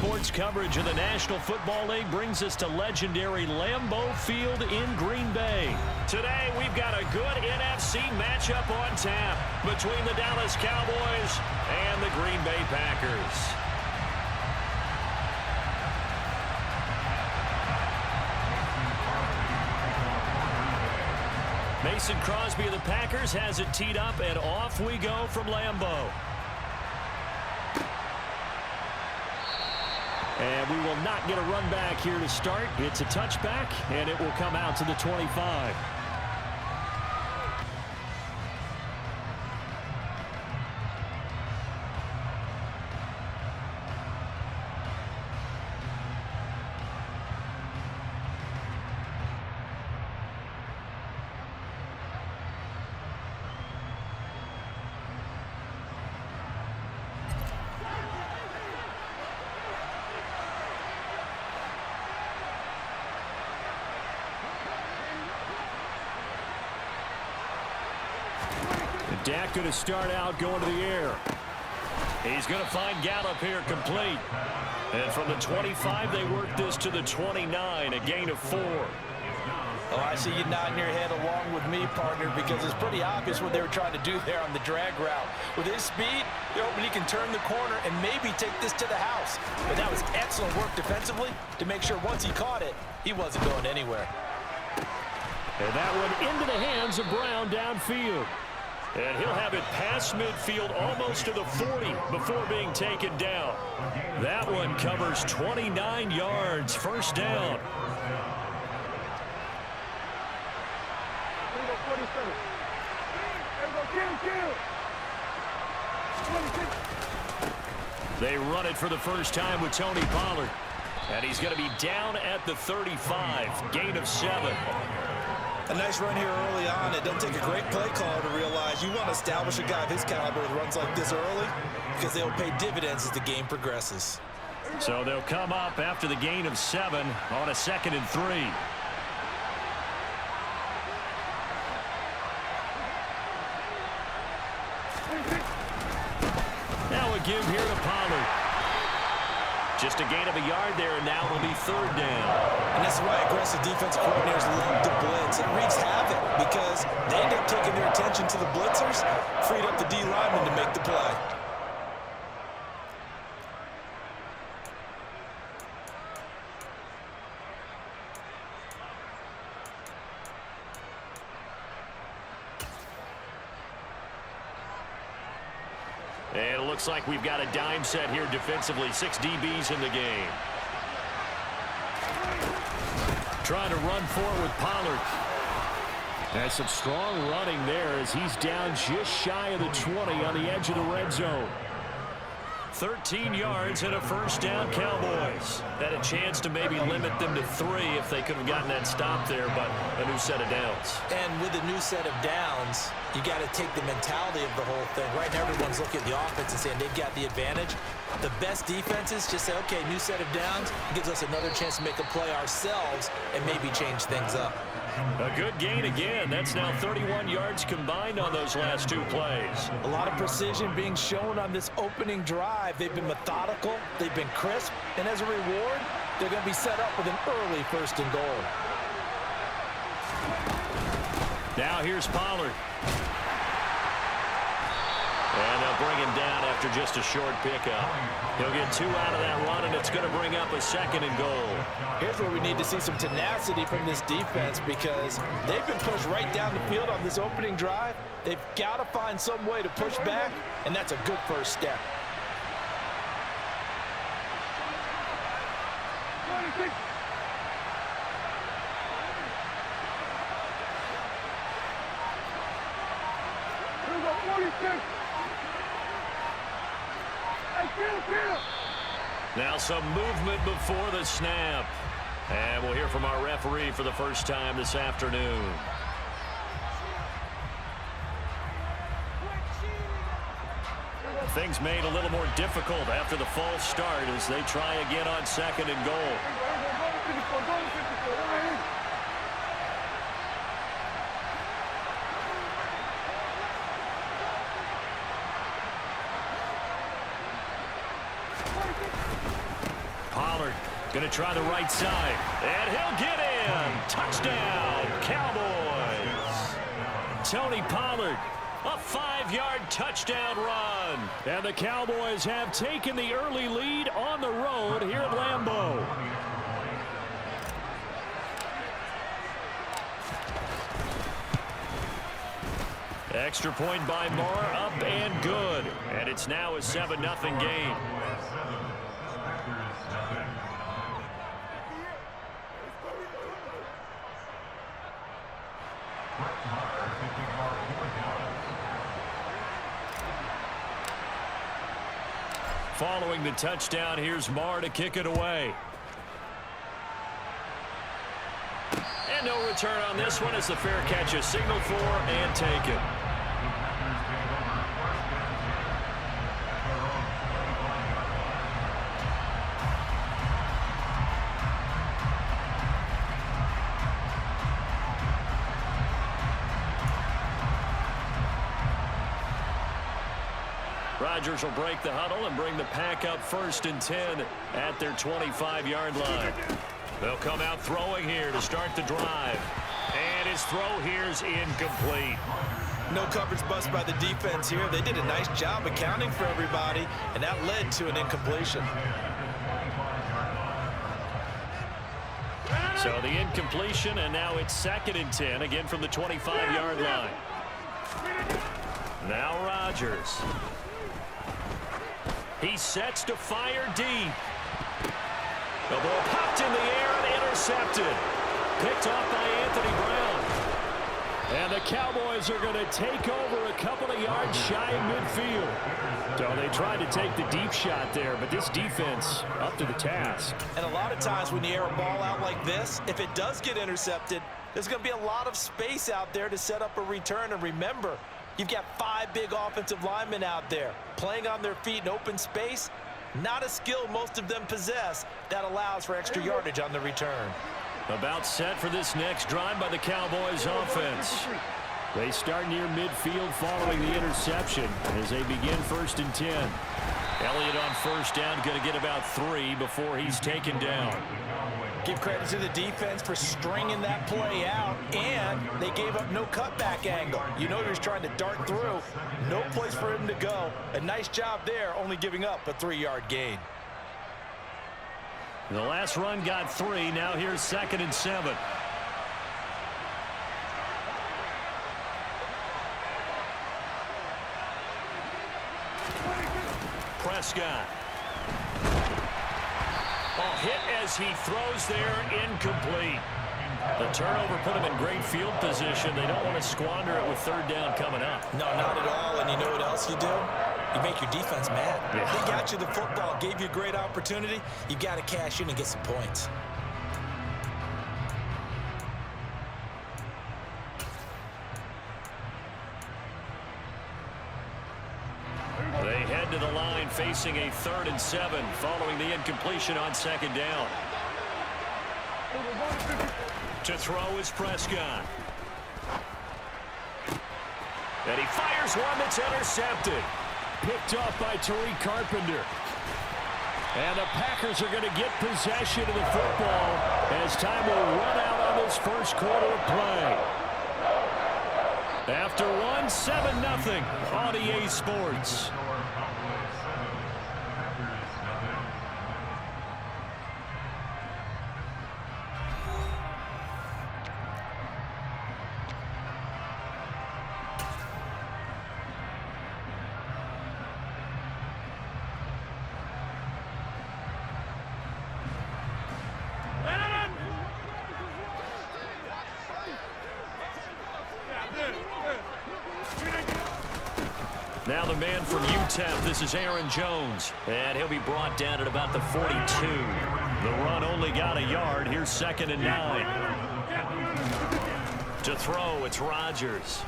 Sports coverage of the National Football League brings us to legendary Lambeau Field in Green Bay. Today, we've got a good NFC matchup on tap between the Dallas Cowboys and the Green Bay Packers. Mason Crosby of the Packers has it teed up, and off we go from Lambeau. And we will not get a run back here to start. It's a touchback, and it will come out to the 25. Dak going to start out going to the air. He's going to find Gallup here complete. And from the 25, they work this to the 29, a gain of 4. Oh, I see you nodding your head along with me, partner, because it's pretty obvious what they were trying to do there on the drag route. With his speed, they're hoping he can turn the corner and maybe take this to the house. But that was excellent work defensively to make sure once he caught it, he wasn't going anywhere. And that one into the hands of Brown downfield. And he'll have it past midfield almost to the 40 before being taken down. That one covers 29 yards, first down. They run it for the first time with Tony Pollard. And he's going to be down at the 35, gain of 7. A nice run here early on. It doesn't take a great play caller to realize you want to establish a guy of his caliber with runs like this early because they'll pay dividends as the game progresses. So they'll come up after the gain of 7 on a 2nd and 3. Now a give here to Pollard. Just a gain of a yard there, and now it'll be 3rd down. And that's why aggressive defensive coordinators love to blitz. It wreaks havoc because they end up taking their attention to the blitzers, freed up the D lineman to make the play. And it looks like we've got a dime set here defensively. 6 DBs in the game. Trying to run forward with Pollard. There's some strong running there as he's down just shy of the 20 on the edge of the red zone. 13 yards and a first down, Cowboys. Had a chance to maybe limit them to 3 if they could have gotten that stop there, but a new set of downs. And with a new set of downs, you got to take the mentality of the whole thing. Right now, everyone's looking at the offense and saying they've got the advantage. The best defenses just say, okay, new set of downs gives us another chance to make a play ourselves and maybe change things up. A good gain again. That's now 31 yards combined on those last 2 plays. A lot of precision being shown on this opening drive. They've been methodical, they've been crisp, and as a reward, they're going to be set up with an early 1st and goal. Now here's Pollard. And they'll bring him down after just a short pickup. He'll get 2 out of that run, and it's going to bring up a 2nd and goal. Here's where we need to see some tenacity from this defense because they've been pushed right down the field on this opening drive. They've got to find some way to push back, and that's a good first step. Now some movement before the snap. And we'll hear from our referee for the first time this afternoon. Things made a little more difficult after the false start as they try again on 2nd and goal. Going to try the right side. And he'll get in. Touchdown, Cowboys. Tony Pollard, a 5-yard touchdown run. And the Cowboys have taken the early lead on the road here at Lambeau. Extra point by Moore, up and good. And it's now a 7-0 game. Following the touchdown, here's Moore to kick it away. And no return on this one as the fair catch is signaled for and taken. Rodgers will break the huddle and bring the pack up 1st and 10 at their 25-yard line. They'll come out throwing here to start the drive. And his throw here's incomplete. No coverage bust by the defense here. They did a nice job accounting for everybody, and that led to an incompletion. So the incompletion, and now it's 2nd and 10, again from the 25-yard line. Now Rodgers. He sets to fire deep. The ball popped in the air and intercepted. Picked off by Anthony Brown. And the Cowboys are going to take over a couple of yards shy of midfield. So they tried to take the deep shot there, but this defense up to the task. And a lot of times when you air a ball out like this, if it does get intercepted, there's going to be a lot of space out there to set up a return. And remember, you've got 5 big offensive linemen out there playing on their feet in open space. Not a skill most of them possess that allows for extra yardage on the return. About set for this next drive by the Cowboys offense. They start near midfield following the interception as they begin 1st and 10. Elliott on 1st down, going to get about 3 before he's taken down. Give credit to the defense for stringing that play out, and they gave up no cutback angle. You know he was trying to dart through. No place for him to go. A nice job there, only giving up a 3-yard gain. The last run got 3. Now here's 2nd and 7. Prescott. Ball hit as he throws there, incomplete. The turnover put him in great field position. They don't want to squander it with 3rd down coming up. No, not at all. And you know what else you do? You make your defense mad. Yeah. They got you the football, gave you a great opportunity. You've got to cash in and get some points. They head to the line facing a 3rd and 7 following the incompletion on 2nd down. To throw is Prescott. And he fires one that's intercepted. Picked off by Tariq Carpenter. And the Packers are going to get possession of the football as time will run out on this 1st quarter of play. After 7-0 on EA Sports. Now the man from UTEP, this is Aaron Jones. And he'll be brought down at about the 42. The run only got a yard. Here's 2nd and 9. To throw, it's Rodgers.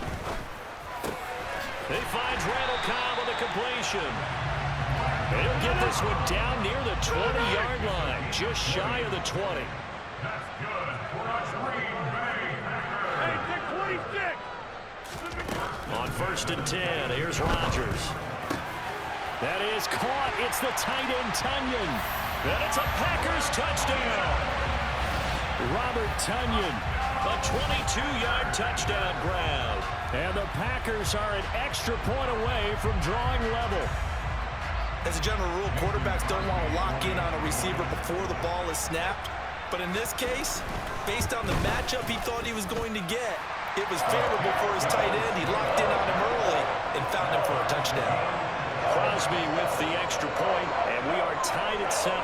He finds Randall Cobb on the completion. He'll get this one down near the 20-yard line, just shy of the 20. That's good for us, Green Bay Packers. 26. On 1st and 10, here's Rodgers. That is caught. It's the tight end, Tunyon. And it's a Packers touchdown. Robert Tonyan, a 22-yard touchdown grab. And the Packers are an extra point away from drawing level. As a general rule, quarterbacks don't want to lock in on a receiver before the ball is snapped. But in this case, based on the matchup he thought he was going to get, it was favorable for his tight end. He locked in on him early and found him for a touchdown. Crosby with the extra point, and we are tied at 7.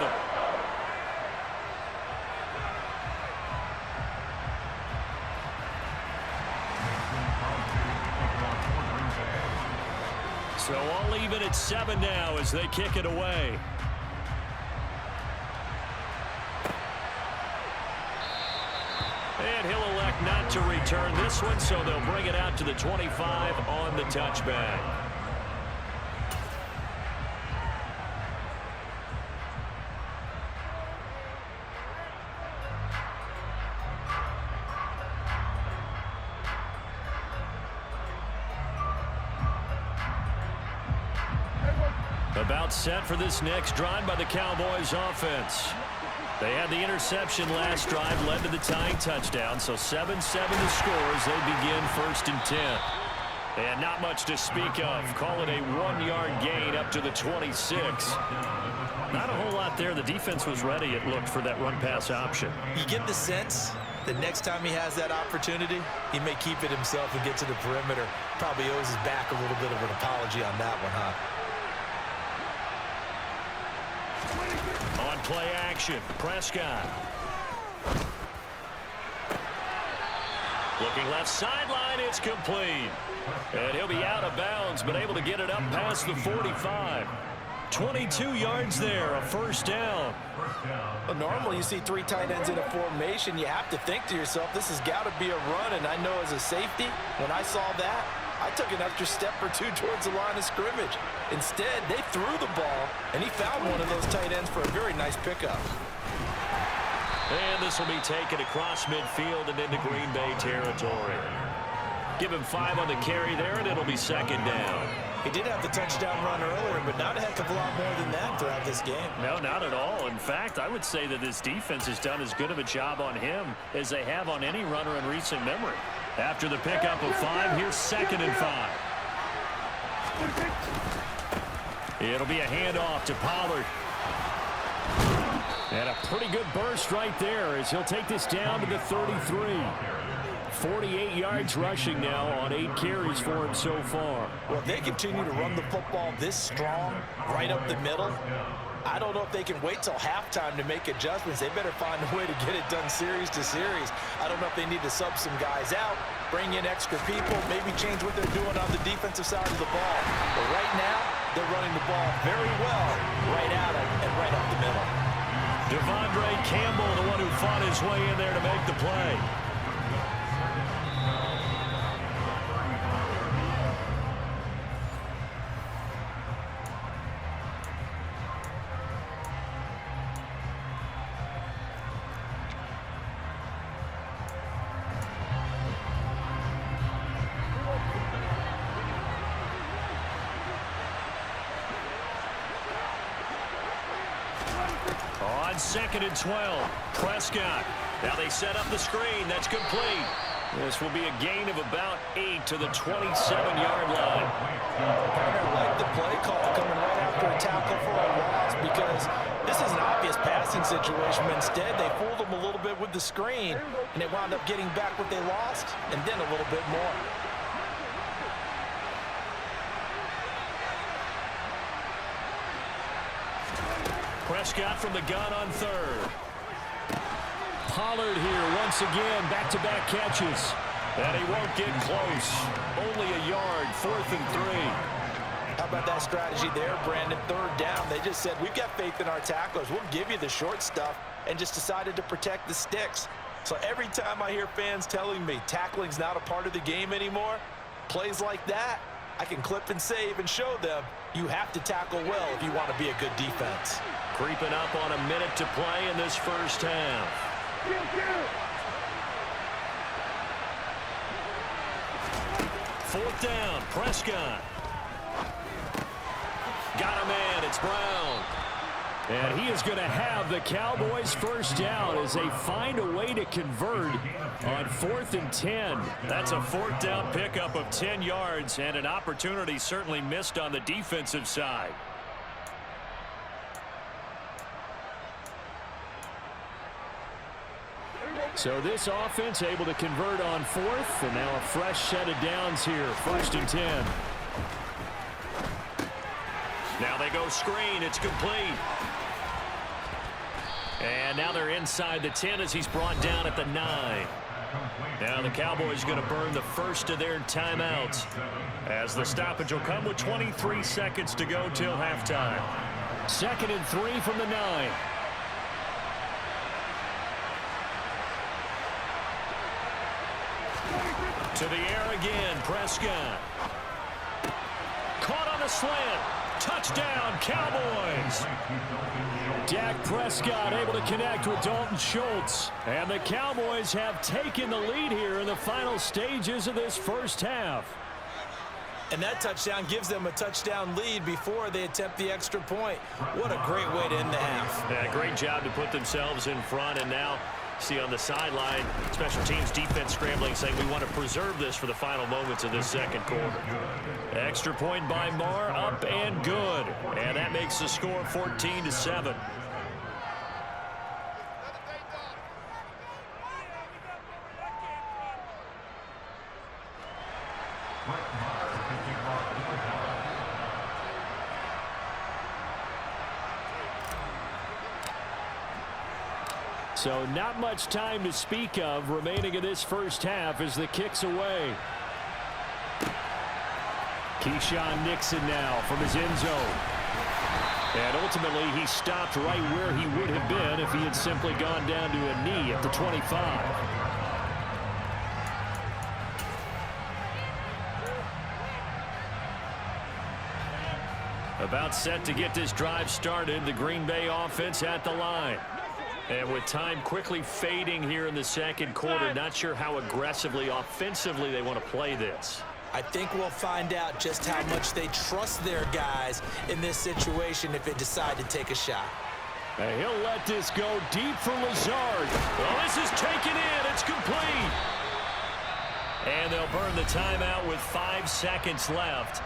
So all even at 7 now as they kick it away. And he'll elect not to return this one, so they'll bring it out to the 25 on the touchback. About set for this next drive by the Cowboys offense. They had the interception last drive, led to the tying touchdown, so 7-7 to score as they begin 1st and 10. And not much to speak of. Call it a 1-yard gain up to the 26. Not a whole lot there. The defense was ready, it looked, for that run-pass option. You get the sense that next time he has that opportunity, he may keep it himself and get to the perimeter. Probably owes his back a little bit of an apology on that one, huh? On play action, Prescott. Looking left sideline, it's complete. And he'll be out of bounds, but able to get it up past the 45. 22 yards there, a 1st down. Well, normally you see 3 tight ends in a formation. You have to think to yourself, this has got to be a run. And I know as a safety, when I saw that, I took an extra step or 2 towards the line of scrimmage. Instead, they threw the ball, and he found one of those tight ends for a very nice pickup. And this will be taken across midfield and into Green Bay territory. Give him 5 on the carry there, and it'll be 2nd down. He did have the touchdown run earlier, but not a heck of a lot more than that throughout this game. No, not at all. In fact, I would say that this defense has done as good of a job on him as they have on any runner in recent memory. After the pickup of 5, here's 2nd and 5. It'll be a handoff to Pollard. And a pretty good burst right there as he'll take this down to the 33. 48 yards rushing now on 8 carries for him so far. Well, if they continue to run the football this strong, right up the middle, I don't know if they can wait till halftime to make adjustments. They better find a way to get it done series to series. I don't know if they need to sub some guys out, bring in extra people, maybe change what they're doing on the defensive side of the ball. But right now, they're running the ball very well right at it and right up the middle. Devondre Campbell, the one who fought his way in there to make the play. On 2nd and 12, Prescott. Now they set up the screen. That's complete. This will be a gain of about 8 to the 27-yard line. I like the play call coming right after a tackle for a loss because this is an obvious passing situation. But instead, they fooled them a little bit with the screen, and they wound up getting back what they lost and then a little bit more. Prescott from the gun on 3rd. Pollard here once again, back-to-back catches. And he won't get close. Only a yard, 4th and 3. How about that strategy there, Brandon? 3rd down. They just said, we've got faith in our tacklers. We'll give you the short stuff, and just decided to protect the sticks. So every time I hear fans telling me tackling's not a part of the game anymore, plays like that, I can clip and save and show them you have to tackle well if you want to be a good defense. Creeping up on a minute to play in this 1st half. 4th down, Prescott. Got a man, it's Brown. And he is going to have the Cowboys first down as they find a way to convert on 4th and 10. That's a 4th down pickup of 10 yards and an opportunity certainly missed on the defensive side. So this offense able to convert on 4th, and now a fresh set of downs here, 1st and 10. Now they go screen. It's complete. And now they're inside the 10 as he's brought down at the 9. Now the Cowboys going to burn the first of their timeouts as the stoppage will come with 23 seconds to go till halftime. 2nd and 3 from the 9. To the air again, Prescott. Caught on a slant. Touchdown, Cowboys. Dak Prescott able to connect with Dalton Schultz. And the Cowboys have taken the lead here in the final stages of this first half. And that touchdown gives them a touchdown lead before they attempt the extra point. What a great way to end the half. Yeah, great job to put themselves in front, and now see on the sideline, special teams defense scrambling, saying we want to preserve this for the final moments of this second quarter. Extra point by Marr, up and good. And that makes the score 14-7. So not much time to speak of remaining in this first half as the kick's away. Keyshawn Nixon now from his end zone. And ultimately he stopped right where he would have been if he had simply gone down to a knee at the 25. About set to get this drive started, the Green Bay offense at the line. And with time quickly fading here in the second quarter, not sure how aggressively, offensively they want to play this. I think we'll find out just how much they trust their guys in this situation if they decide to take a shot. And he'll let this go deep for Lazard. Well, this is taken in. It's complete. And they'll burn the timeout with 5 seconds left.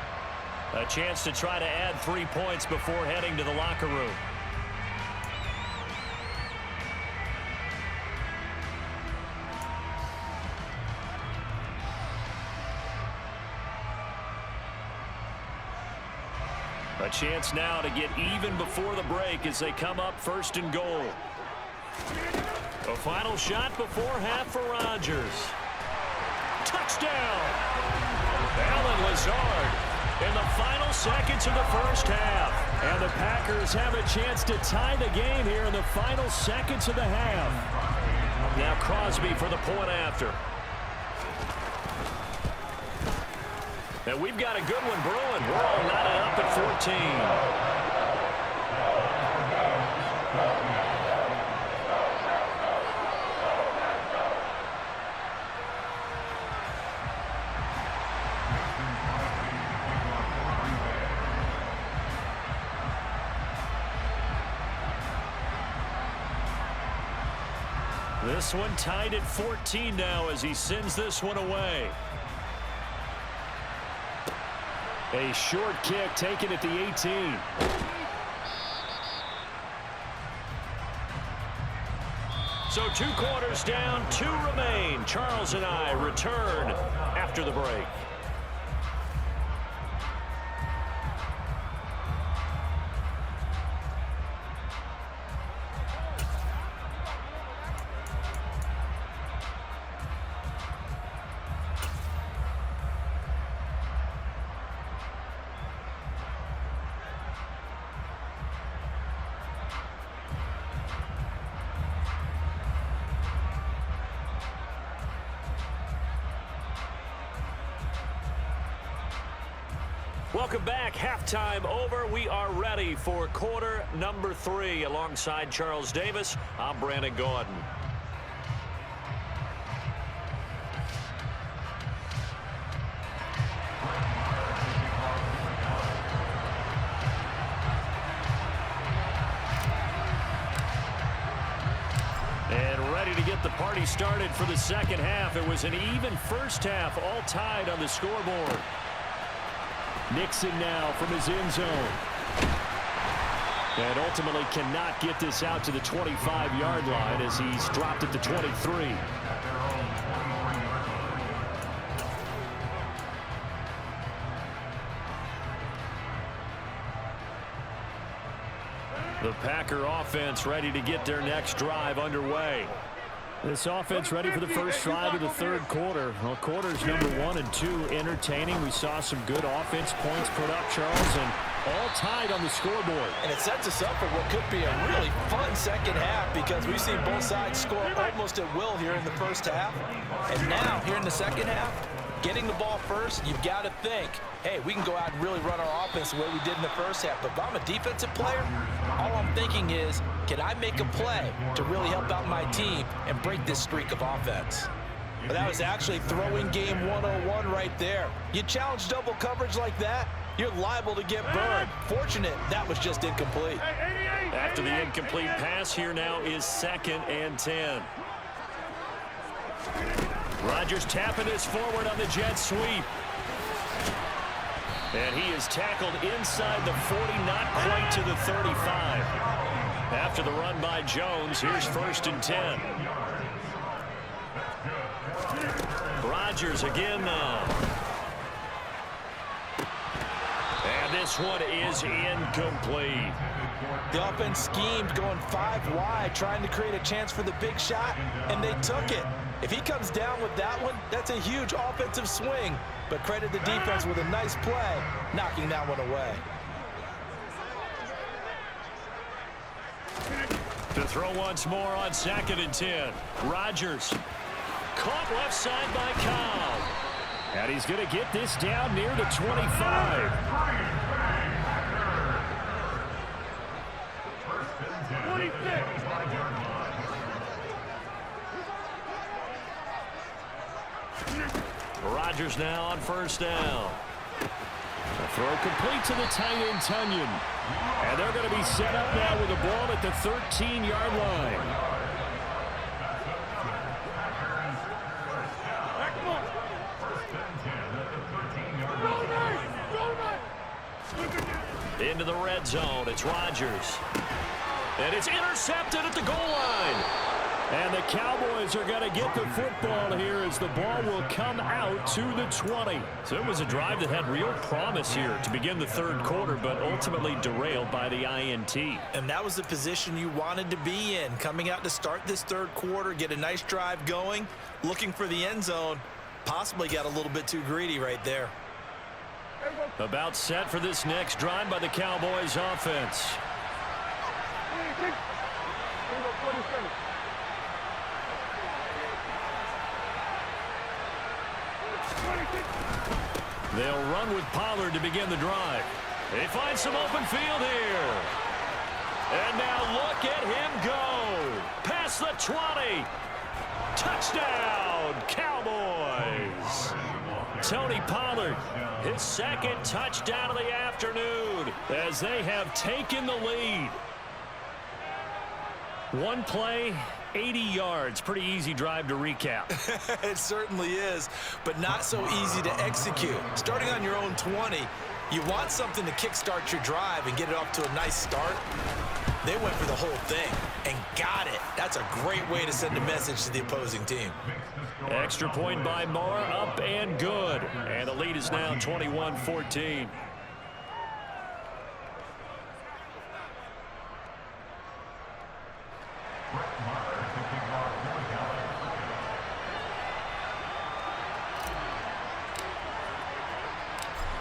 A chance to try to add 3 points before heading to the locker room. A chance now to get even before the break as they come up 1st and goal. A final shot before half for Rodgers. Touchdown! Allen Lazard in the final seconds of the first half. And the Packers have a chance to tie the game here in the final seconds of the half. Now Crosby for the point after. And we've got a good one brewing. We're all knotted up at 14. This one tied at 14 now as he sends this one away. A short kick taken at the 18. So 2 quarters down, 2 remain. Charles and I return after the break. Welcome back. Halftime over. We are ready for quarter number 3. Alongside Charles Davis, I'm Brandon Gordon. And ready to get the party started for the second half. It was an even first half, all tied on the scoreboard. Nixon now from his end zone. And ultimately cannot get this out to the 25-yard line as he's dropped at the 23. The Packer offense ready to get their next drive underway. This offense ready for the first drive of the third quarter. Well, quarters number 1 and 2 entertaining. We saw some good offense points put up, Charles, and all tied on the scoreboard. And it sets us up for what could be a really fun second half because we've seen both sides score almost at will here in the first half. And now, here in the second half, getting the ball first, you've got to think, hey, we can go out and really run our offense the way we did in the first half. But if I'm a defensive player, all I'm thinking is, can I make a play to really help out my team and break this streak of offense? But that was actually throwing game 101 right there. You challenge double coverage like that, you're liable to get burned. Fortunate that was just incomplete. After the incomplete pass, here now is 2nd and 10. Rodgers tapping this forward on the jet sweep. And he is tackled inside the 40, not quite to the 35. After the run by Jones, here's 1st and 10. Rodgers again now. And this one is incomplete. The offense schemed going 5 wide, trying to create a chance for the big shot, and they took it. If he comes down with that one, that's a huge offensive swing. But credit the defense with a nice play, knocking that one away. To throw once more on 2nd and 10. Rodgers caught left side by Cobb. And he's going to get this down near the 25. Rodgers now on 1st down. A throw complete to the tight end, Tunyon. And they're going to be set up now with the ball at the 13-yard line. Into the red zone, it's Rodgers. And it's intercepted at the goal line. And the Cowboys are going to get the football here as the ball will come out to the 20. So it was a drive that had real promise here to begin the third quarter, but ultimately derailed by the INT. And that was the position you wanted to be in, coming out to start this third quarter, get a nice drive going, looking for the end zone. Possibly got a little bit too greedy right there. About set for this next drive by the Cowboys offense. They'll run with Pollard to begin the drive. They find some open field here. And now look at him go. Past the 20. Touchdown, Cowboys. Tony Pollard, his 2nd touchdown of the afternoon as they have taken the lead. One play, 80 yards. Pretty easy drive to recap. It certainly is, but not so easy to execute. Starting on your own 20, you want something to kickstart your drive and get it off to a nice start. They went for the whole thing and got it. That's a great way to send a message to the opposing team. Extra point by Moore, up and good. And the lead is now 21-14.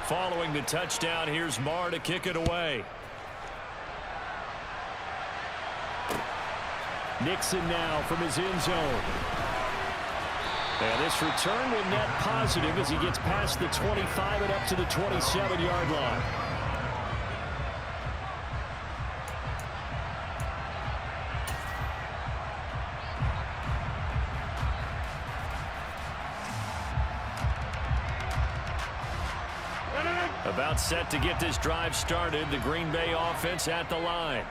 Following the touchdown, here's Marr to kick it away. Nixon now from his end zone. And this return will net positive as he gets past the 25 and up to the 27-yard line. About set to get this drive started. The Green Bay offense at the line.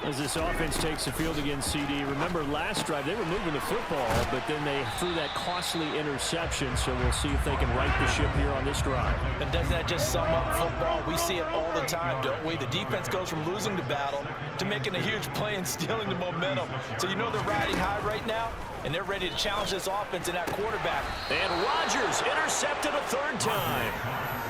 As this offense takes the field against CD, remember last drive they were moving the football, but then they threw that costly interception, so we'll see if they can right the ship here on this drive. And doesn't that just sum up football? We see it all the time, don't we? The defense goes from losing the battle to making a huge play and stealing the momentum. So you know they're riding high right now, and they're ready to challenge this offense and that quarterback. And Rodgers intercepted a third time.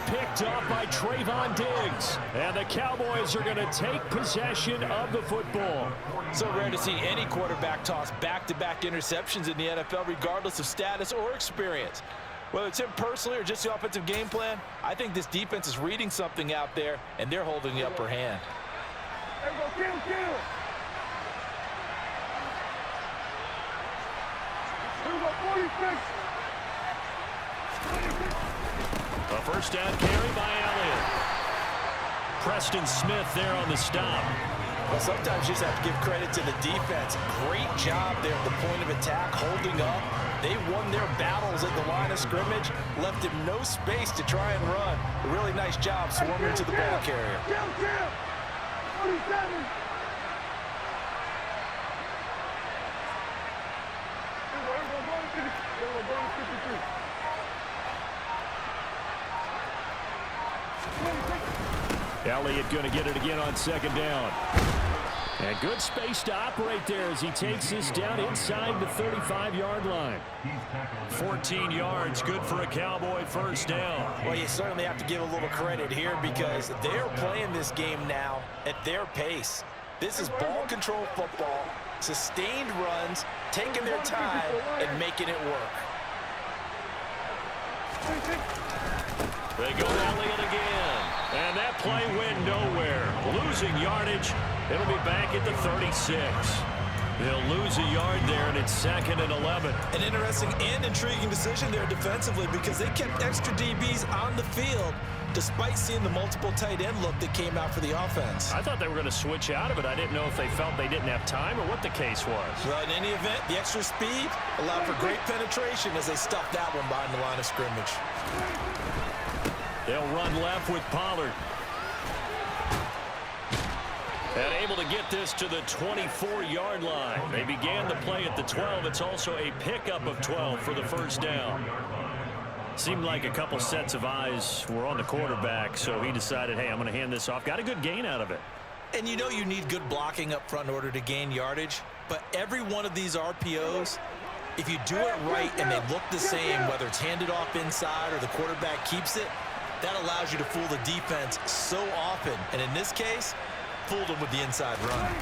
Picked up by Trayvon Diggs. And the Cowboys are going to take possession of the football. So rare to see any quarterback toss back-to-back interceptions in the NFL, regardless of status or experience. Whether it's him personally or just the offensive game plan, I think this defense is reading something out there, and they're holding the upper hand. There we go, kill. Here we go, 46. A first down carry by Elliott. Preston Smith there on the stop. Well, sometimes you just have to give credit to the defense. Great job there at the point of attack, holding up. They won their battles at the line of scrimmage, left him no space to try and run. A really nice job swarming to the ball carrier. Kill. 47. Elliott going to get it again on second down. And good space to operate there as he takes this down inside the 35-yard line. 14 yards, good for a Cowboy first down. Well, you certainly have to give a little credit here because they're playing this game now at their pace. This is ball control football, sustained runs, taking their time and making it work. They go to Elliott again. And that play went nowhere. Losing yardage. It'll be back at the 36. They'll lose a yard there, and it's 2nd and 11. An interesting and intriguing decision there defensively because they kept extra DBs on the field despite seeing the multiple tight end look that came out for the offense. I thought they were going to switch out of it. I didn't know if they felt they didn't have time or what the case was. Well, in any event, the extra speed allowed for great penetration as they stuffed that one behind the line of scrimmage. They'll run left with Pollard. And able to get this to the 24-yard line. They began the play at the 12. It's also a pickup of 12 for the first down. Seemed like a couple sets of eyes were on the quarterback, so he decided, hey, I'm going to hand this off. Got a good gain out of it. And you know you need good blocking up front in order to gain yardage, but every one of these RPOs, if you do it right and they look the same, whether it's handed off inside or the quarterback keeps it, that allows you to fool the defense so often. And in this case, fooled them with the inside run.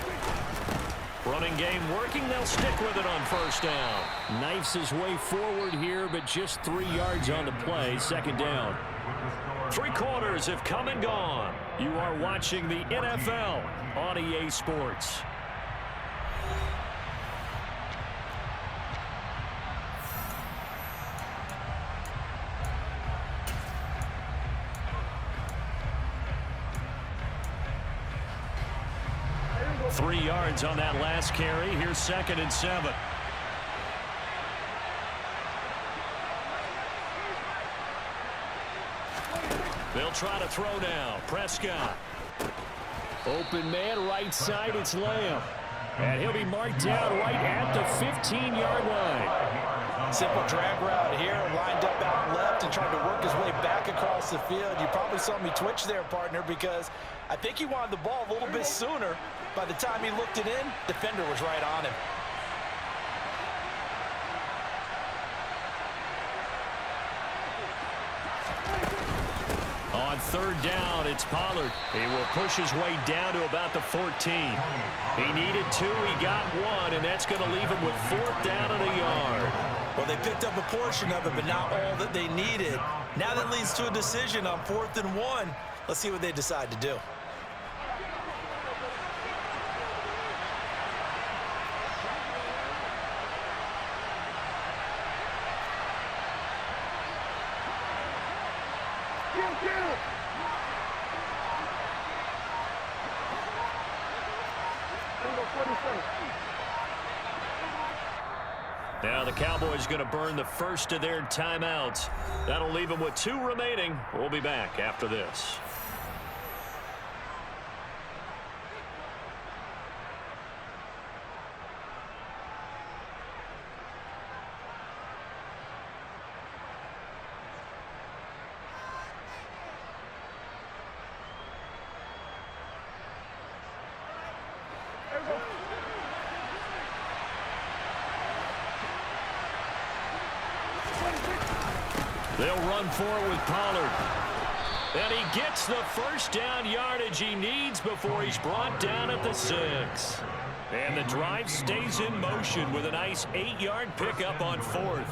Running game working. They'll stick with it on first down. Knifes his way forward here, but just 3 yards on the play. Second down. 3 quarters have come and gone. You are watching the NFL on EA Sports. Three yards on that last carry. Here's 2nd and 7. They'll try to throw now. Prescott. Open man, right side, it's Lamb. And he'll be marked down right at the 15-yard line. Simple drag route here, lined up out left and trying to work his way back across the field. You probably saw me twitch there, partner, because I think he wanted the ball a little bit sooner. By the time he looked it in, defender was right on him. On third down, it's Pollard. He will push his way down to about the 14. He needed 2, he got 1, and that's going to leave him with 4th down and a yard. Well, they picked up a portion of it, but not all that they needed. Now that leads to a decision on 4th and 1. Let's see what they decide to do. Now the Cowboys going to burn the first of their timeouts. That'll leave them with 2 remaining. We'll be back after this. They'll run for it with Pollard. And he gets the first down yardage he needs before he's brought down at the 6. And the drive stays in motion with a nice 8-yard pickup on 4th.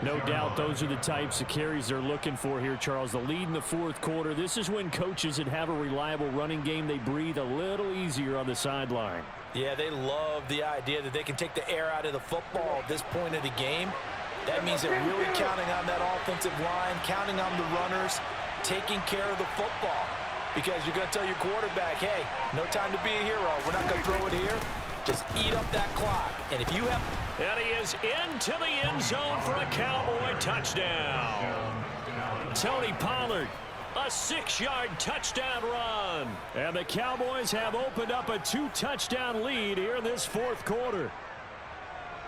No doubt those are the types of carries they're looking for here, Charles. The lead in the 4th quarter. This is when coaches that have a reliable running game, they breathe a little easier on the sideline. Yeah, they love the idea that they can take the air out of the football at this point of the game. That means they're really counting on that offensive line, counting on the runners, taking care of the football. Because you're going to tell your quarterback, hey, no time to be a hero. We're not going to throw it here. Just eat up that clock. And if you have... And he is into the end zone for a Cowboy touchdown. Tony Pollard, a 6-yard touchdown run. And the Cowboys have opened up a 2-touchdown lead here in this 4th quarter.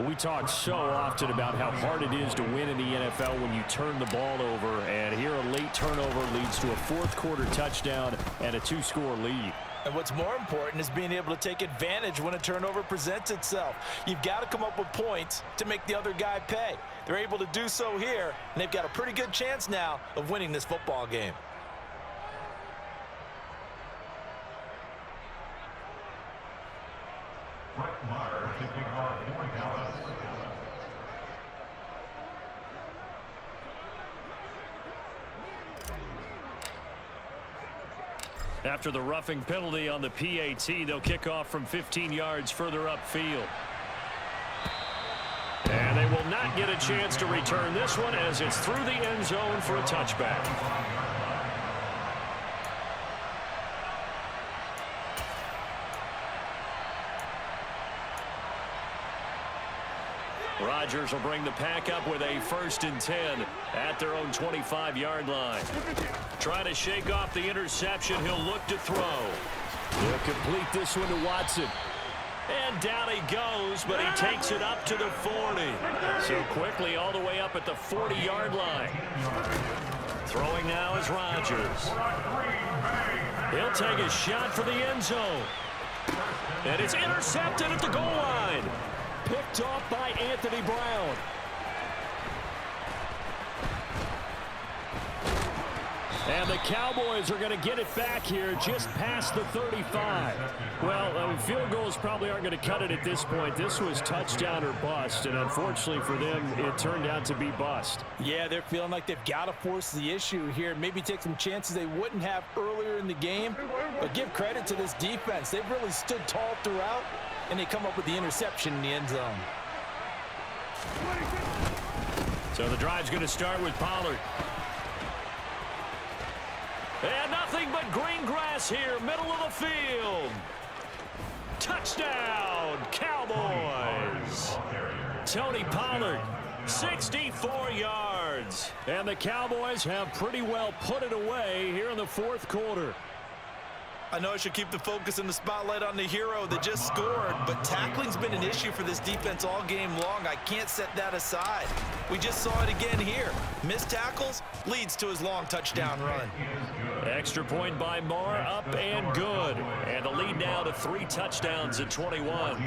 We talk so often about how hard it is to win in the NFL when you turn the ball over, and here a late turnover leads to a 4th quarter touchdown and a 2-score lead. And what's more important is being able to take advantage when a turnover presents itself. You've got to come up with points to make the other guy pay. They're able to do so here, and they've got a pretty good chance now of winning this football game. After the roughing penalty on the PAT, they'll kick off from 15 yards further upfield. And they will not get a chance to return this one as it's through the end zone for a touchback. Rodgers will bring the pack up with a 1st and 10 at their own 25-yard line. Trying to shake off the interception. He'll look to throw. He'll complete this one to Watson. And down he goes, but he takes it up to the 40. So quickly all the way up at the 40-yard line. Throwing now is Rodgers. He'll take a shot for the end zone. And it's intercepted at the goal line. Picked off by Anthony Brown. And the Cowboys are going to get it back here just past the 35. Well, field goals probably aren't going to cut it at this point. This was touchdown or bust, and unfortunately for them, it turned out to be bust. Yeah, they're feeling like they've got to force the issue here, maybe take some chances they wouldn't have earlier in the game. But give credit to this defense. They've really stood tall throughout, and they come up with the interception in the end zone. So the drive's going to start with Pollard. And nothing but green grass here, middle of the field. Touchdown, Cowboys. Tony Pollard, 64 yards. And the Cowboys have pretty well put it away here in the 4th quarter. I know I should keep the focus and the spotlight on the hero that just scored, but tackling's been an issue for this defense all game long. I can't set that aside. We just saw it again here. Missed tackles leads to his long touchdown run. Extra point by Marr, up and good. And the lead now to 3 touchdowns at 21.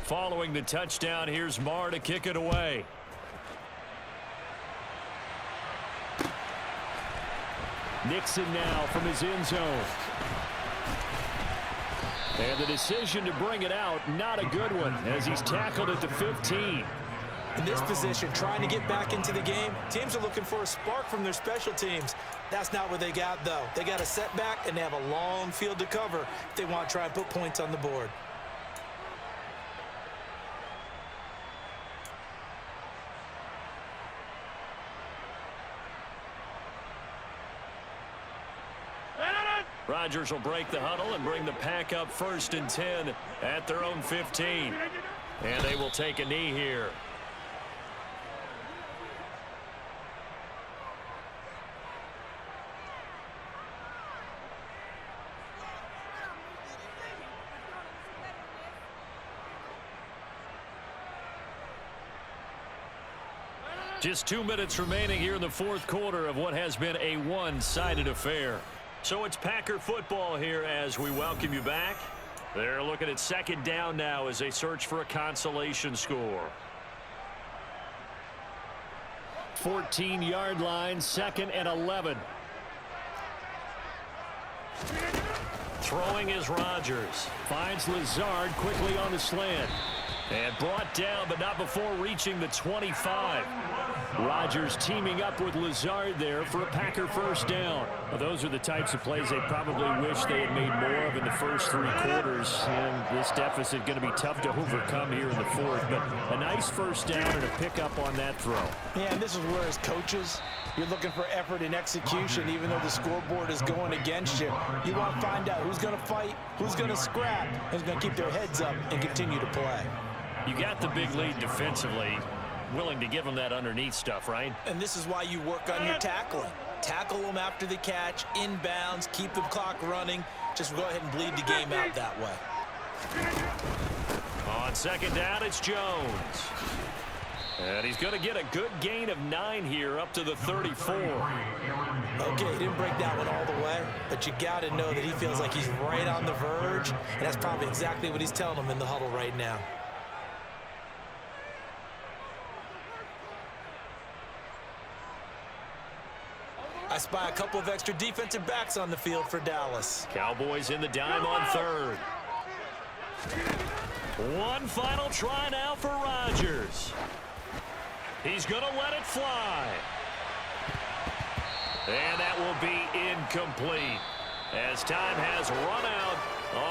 Following the touchdown, here's Marr to kick it away. Nixon now from his end zone. And the decision to bring it out, not a good one, as he's tackled at the 15. In this position, trying to get back into the game, teams are looking for a spark from their special teams. That's not what they got, though. They got a setback, and they have a long field to cover if they want to try and put points on the board. Rodgers will break the huddle and bring the pack up 1st and 10 at their own 15. And they will take a knee here. Just 2 minutes remaining here in the fourth quarter of what has been a one-sided affair. So it's Packer football here as we welcome you back. They're looking at second down now as they search for a consolation score. 14-yard line, 2nd and 11. Throwing is Rodgers. Finds Lazard quickly on the slant. And brought down, but not before reaching the 25. Rodgers teaming up with Lazard there for a Packer first down. Well, those are the types of plays they probably wish they had made more of in the first 3 quarters. And this deficit going to be tough to overcome here in the fourth. But a nice first down and a pickup on that throw. Yeah, and this is where as coaches, you're looking for effort and execution, even though the scoreboard is going against you. You want to find out who's going to fight, who's going to scrap, who's going to keep their heads up and continue to play. You got the big lead defensively. Willing to give them that underneath stuff, right? And this is why you work on your tackling. Tackle them after the catch, inbounds, keep the clock running. Just go ahead and bleed the game out that way. On second down, it's Jones. And he's going to get a good gain of 9 here up to the 34. Okay, he didn't break that one all the way, but you got to know that he feels like he's right on the verge, and that's probably exactly what he's telling them in the huddle right now. I spy a couple of extra defensive backs on the field for Dallas. Cowboys in the dime on 3rd. One final try now for Rodgers. He's going to let it fly. And that will be incomplete as time has run out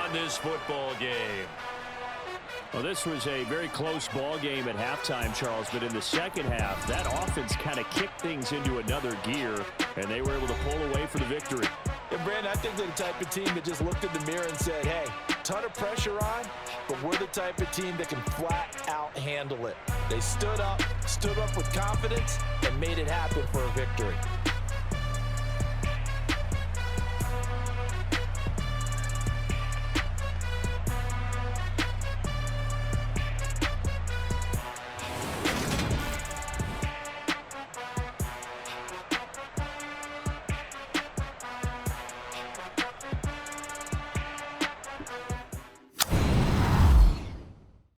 on this football game. Well, this was a very close ball game at halftime, Charles, but in the second half, that offense kind of kicked things into another gear, and they were able to pull away for the victory. And Brandon, I think they're the type of team that just looked in the mirror and said, hey, ton of pressure on, but we're the type of team that can flat out handle it. They stood up with confidence, and made it happen for a victory.